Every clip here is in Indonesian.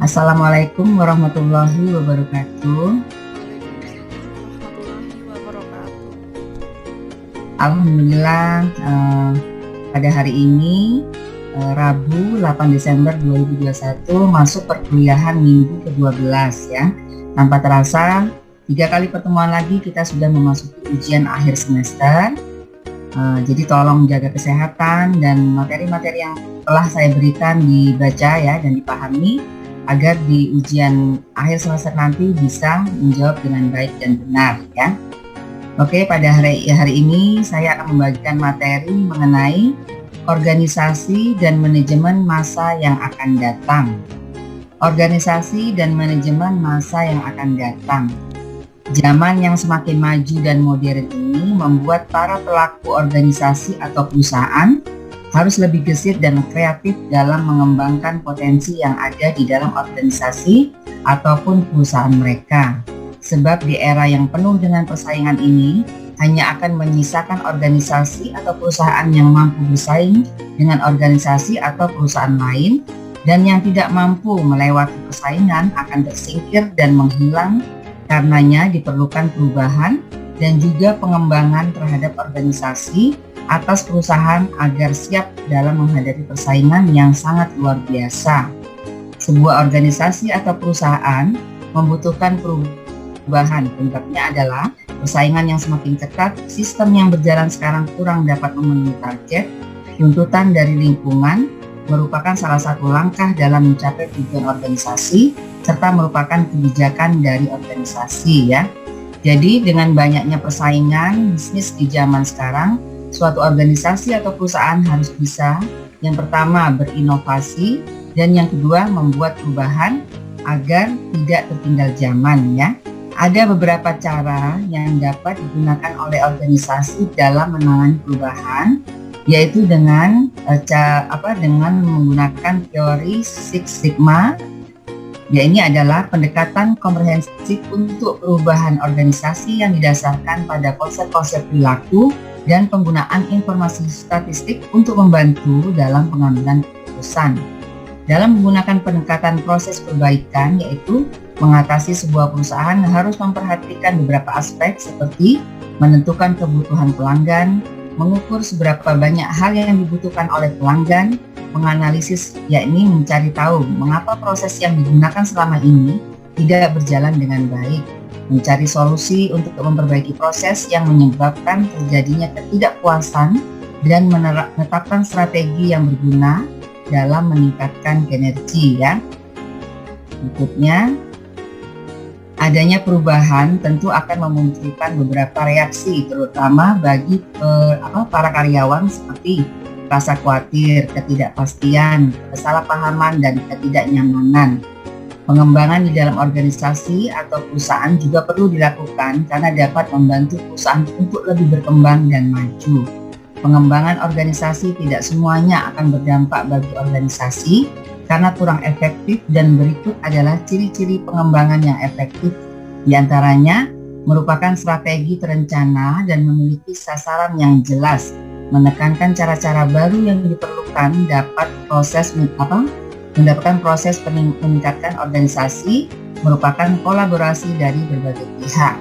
Assalamualaikum warahmatullahi wabarakatuh. Waalaikumsalam warahmatullahi wabarakatuh. Alhamdulillah, pada hari ini Rabu 8 Desember 2021 masuk perkuliahan minggu ke-12 ya. Tanpa terasa 3 kali pertemuan lagi kita sudah memasuki ujian akhir semester. Jadi tolong jaga kesehatan dan materi-materi yang telah saya berikan dibaca ya dan dipahami agar di ujian akhir semester nanti bisa menjawab dengan baik dan benar ya. Oke, pada hari ini saya akan membagikan materi mengenai organisasi dan manajemen masa yang akan datang. Organisasi dan manajemen masa yang akan datang. Zaman yang semakin maju dan modern ini membuat para pelaku organisasi atau perusahaan harus lebih gesit dan kreatif dalam mengembangkan potensi yang ada di dalam organisasi ataupun perusahaan mereka. Sebab di era yang penuh dengan persaingan ini, hanya akan menyisakan organisasi atau perusahaan yang mampu bersaing dengan organisasi atau perusahaan lain, dan yang tidak mampu melewati persaingan akan tersingkir dan menghilang. Karenanya diperlukan perubahan dan juga pengembangan terhadap organisasi atas perusahaan agar siap dalam menghadapi persaingan yang sangat luar biasa. Sebuah organisasi atau perusahaan membutuhkan perubahan. Penyebabnya adalah persaingan yang semakin ketat, sistem yang berjalan sekarang kurang dapat memenuhi target, tuntutan dari lingkungan merupakan salah satu langkah dalam mencapai tujuan organisasi, serta merupakan kebijakan dari organisasi ya. Jadi dengan banyaknya persaingan bisnis di zaman sekarang, suatu organisasi atau perusahaan harus bisa yang pertama berinovasi dan yang kedua membuat perubahan agar tidak tertinggal zaman ya. Ada beberapa cara yang dapat digunakan oleh organisasi dalam menangani perubahan, yaitu dengan menggunakan teori Six Sigma. Ya, ini adalah pendekatan komprehensif untuk perubahan organisasi yang didasarkan pada konsep-konsep perilaku dan penggunaan informasi statistik untuk membantu dalam pengambilan keputusan. Dalam menggunakan pendekatan proses perbaikan, yaitu mengatasi sebuah perusahaan harus memperhatikan beberapa aspek seperti menentukan kebutuhan pelanggan, mengukur seberapa banyak hal yang dibutuhkan oleh pelanggan, menganalisis, yakni mencari tahu mengapa proses yang digunakan selama ini tidak berjalan dengan baik, mencari solusi untuk memperbaiki proses yang menyebabkan terjadinya ketidakpuasan, dan menetapkan strategi yang berguna dalam meningkatkan kinerja ya. Berikutnya, adanya perubahan tentu akan memunculkan beberapa reaksi, terutama bagi para karyawan seperti rasa khawatir, ketidakpastian, kesalahpahaman, dan ketidaknyamanan. Pengembangan di dalam organisasi atau perusahaan juga perlu dilakukan karena dapat membantu perusahaan untuk lebih berkembang dan maju. Pengembangan organisasi tidak semuanya akan berdampak bagi organisasi karena kurang efektif, dan berikut adalah ciri-ciri pengembangan yang efektif. Di antaranya merupakan strategi terencana dan memiliki sasaran yang jelas, menekankan cara-cara baru yang diperlukan mendapatkan proses meningkatkan organisasi, merupakan kolaborasi dari berbagai pihak.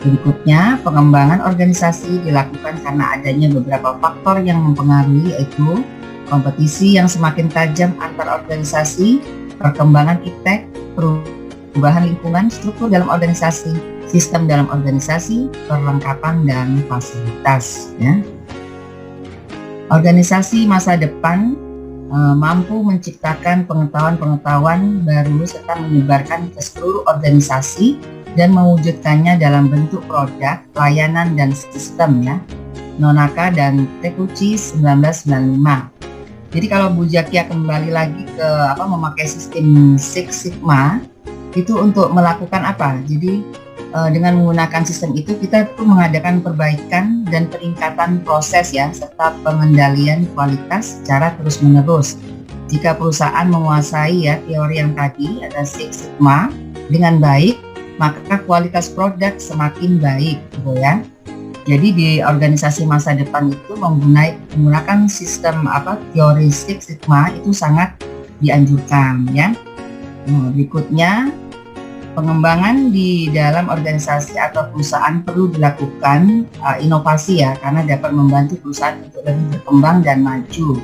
Berikutnya, pengembangan organisasi dilakukan karena adanya beberapa faktor yang mempengaruhi, yaitu kompetisi yang semakin tajam antar organisasi, perkembangan iptek, perubahan lingkungan, struktur dalam organisasi, sistem dalam organisasi, perlengkapan dan fasilitas ya. Organisasi masa depan mampu menciptakan pengetahuan-pengetahuan baru serta menyebarkan ke seluruh organisasi dan mewujudkannya dalam bentuk produk, layanan, dan sistem ya. Nonaka dan Tekuchi 1995. Jadi kalau Bu Zakia kembali lagi ke memakai sistem Six Sigma itu untuk melakukan apa? Jadi dengan menggunakan sistem itu kita tuh mengadakan perbaikan dan peningkatan proses ya, serta pengendalian kualitas secara terus-menerus. Jika perusahaan menguasai ya teori yang tadi ada Six Sigma dengan baik, maka kualitas produk semakin baik gitu ya. Jadi di organisasi masa depan itu menggunakan sistem teori Six Sigma itu sangat dianjurkan ya. Berikutnya, pengembangan di dalam organisasi atau perusahaan perlu dilakukan inovasi ya, karena dapat membantu perusahaan untuk lebih berkembang dan maju.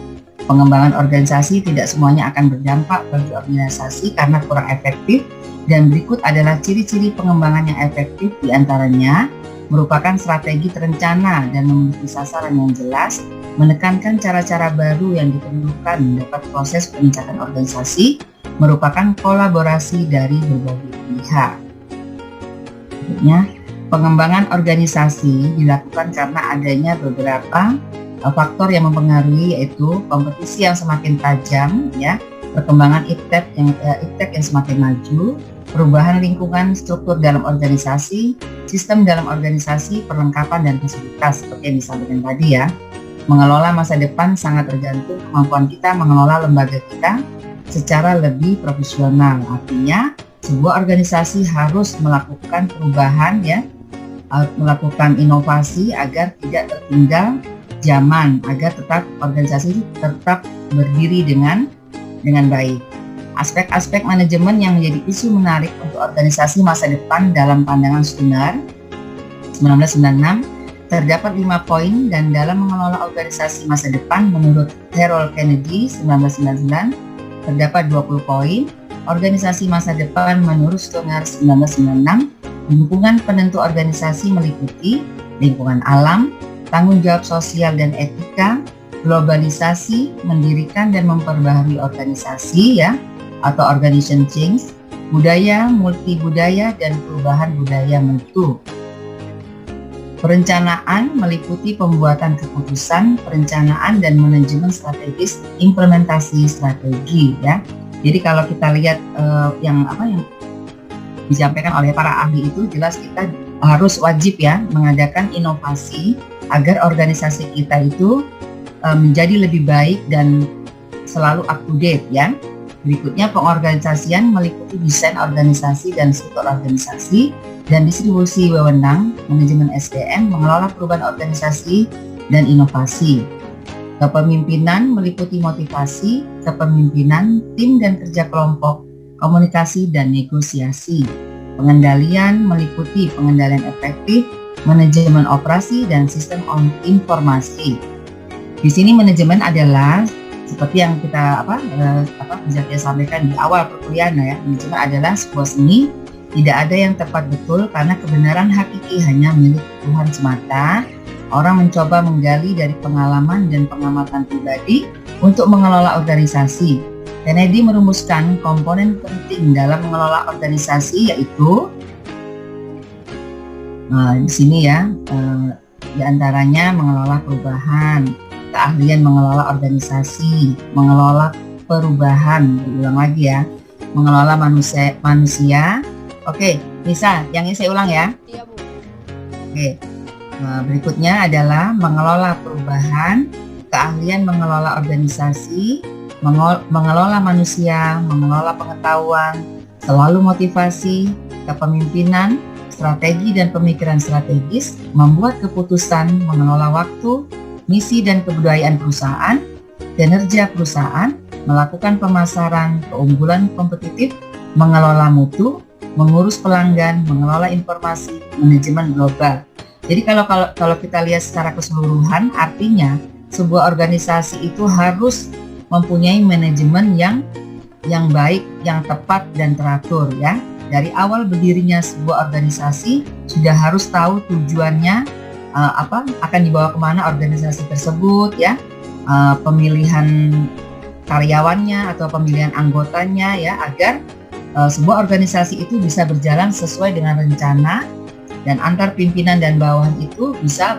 Pengembangan organisasi tidak semuanya akan berdampak bagi organisasi karena kurang efektif, dan berikut adalah ciri-ciri pengembangan yang efektif, diantaranya merupakan strategi terencana dan memiliki sasaran yang jelas, menekankan cara-cara baru yang diperlukan dapat proses peningkatan organisasi, merupakan kolaborasi dari berbagai pihak. Berikutnya, pengembangan organisasi dilakukan karena adanya beberapa faktor yang mempengaruhi, yaitu kompetisi yang semakin tajam, ya, perkembangan iptek yang semakin maju, perubahan lingkungan struktur dalam organisasi, sistem dalam organisasi, perlengkapan dan fasilitas seperti yang disampaikan tadi ya. Mengelola masa depan sangat tergantung kemampuan kita mengelola lembaga kita secara lebih profesional. Artinya, sebuah organisasi harus melakukan perubahan ya, melakukan inovasi agar tidak tertinggal zaman, agar tetap organisasi tetap berdiri dengan baik. Aspek-aspek manajemen yang menjadi isu menarik untuk organisasi masa depan dalam pandangan Skinner 1996 terdapat 5 poin, dan dalam mengelola organisasi masa depan menurut Harold Kennedy 1999 terdapat 20 poin. Organisasi masa depan menurut Skinner 1996, lingkungan penentu organisasi meliputi lingkungan alam, tanggung jawab sosial dan etika, globalisasi, mendirikan dan memperbaharui organisasi ya, atau organization change, budaya, multi budaya, dan perubahan budaya mutu. Perencanaan meliputi pembuatan keputusan, perencanaan dan manajemen strategis, implementasi strategi ya. Jadi kalau kita lihat yang disampaikan oleh para ahli itu, jelas kita harus wajib ya mengadakan inovasi agar organisasi kita itu menjadi lebih baik dan selalu up to date ya. Berikutnya, pengorganisasian meliputi desain organisasi dan struktur organisasi dan distribusi wewenang, manajemen SDM, mengelola perubahan organisasi dan inovasi. Kepemimpinan meliputi motivasi, kepemimpinan, tim dan kerja kelompok, komunikasi dan negosiasi. Pengendalian meliputi pengendalian efektif, manajemen operasi dan sistem informasi. Di sini manajemen adalah seperti yang kita bisa kita sampaikan di awal perkuliahan ya, manajemen adalah sebuah seni, tidak ada yang tepat betul karena kebenaran hakiki hanya milik Tuhan semata. Orang mencoba menggali dari pengalaman dan pengamatan pribadi untuk mengelola organisasi. Kennedy merumuskan komponen penting dalam mengelola organisasi, yaitu di sini ya, diantaranya mengelola perubahan, keahlian mengelola organisasi, mengelola perubahan, diulang lagi ya, mengelola manusia. Oke, bisa, yang ini saya ulang ya. Iya, Bu. Oke, berikutnya adalah mengelola perubahan, keahlian mengelola organisasi, mengelola manusia, mengelola pengetahuan, selalu motivasi, kepemimpinan, strategi dan pemikiran strategis, membuat keputusan, mengelola waktu, misi dan kebudayaan perusahaan, kinerja perusahaan, melakukan pemasaran, keunggulan kompetitif, mengelola mutu, mengurus pelanggan, mengelola informasi, manajemen global. Jadi kalau kita lihat secara keseluruhan, artinya sebuah organisasi itu harus mempunyai manajemen yang baik, yang tepat dan teratur ya. Dari awal berdirinya sebuah organisasi sudah harus tahu tujuannya, akan dibawa kemana organisasi tersebut ya, pemilihan karyawannya atau pemilihan anggotanya ya, agar sebuah organisasi itu bisa berjalan sesuai dengan rencana dan antar pimpinan dan bawahan itu bisa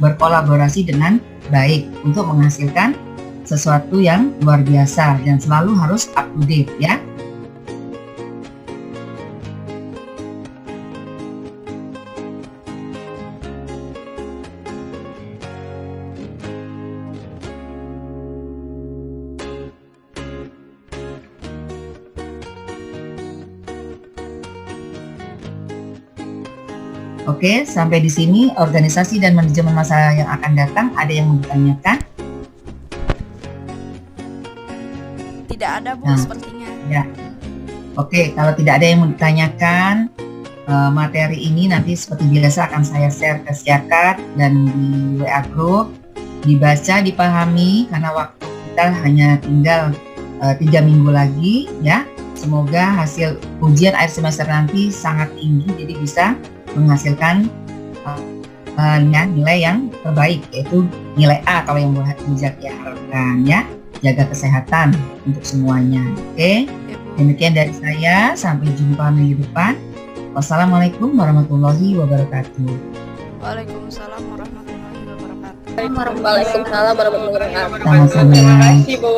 berkolaborasi dengan baik untuk menghasilkan sesuatu yang luar biasa dan selalu harus up to date ya. Oke, sampai di sini organisasi dan manajemen masa yang akan datang. Ada yang mau ditanyakan? Tidak ada, Bu, sepertinya. Ya. Oke, kalau tidak ada yang mau ditanyakan, materi ini nanti seperti biasa akan saya share ke Siakat dan di WA Group. Dibaca, dipahami, karena waktu kita hanya tinggal 3 minggu lagi ya. Semoga hasil ujian akhir semester nanti sangat tinggi, jadi bisa menghasilkan nilai yang terbaik, yaitu nilai A kalau yang Bu Zaki harapkan ya. Jaga kesehatan untuk semuanya. Oke, demikian dari saya. Sampai jumpa minggu depan. Wassalamualaikum warahmatullahi wabarakatuh. Waalaikumsalam warahmatullahi wabarakatuh. Waalaikumsalam warahmatullahi wabarakatuh. Sama-sama. Terima kasih, Bu.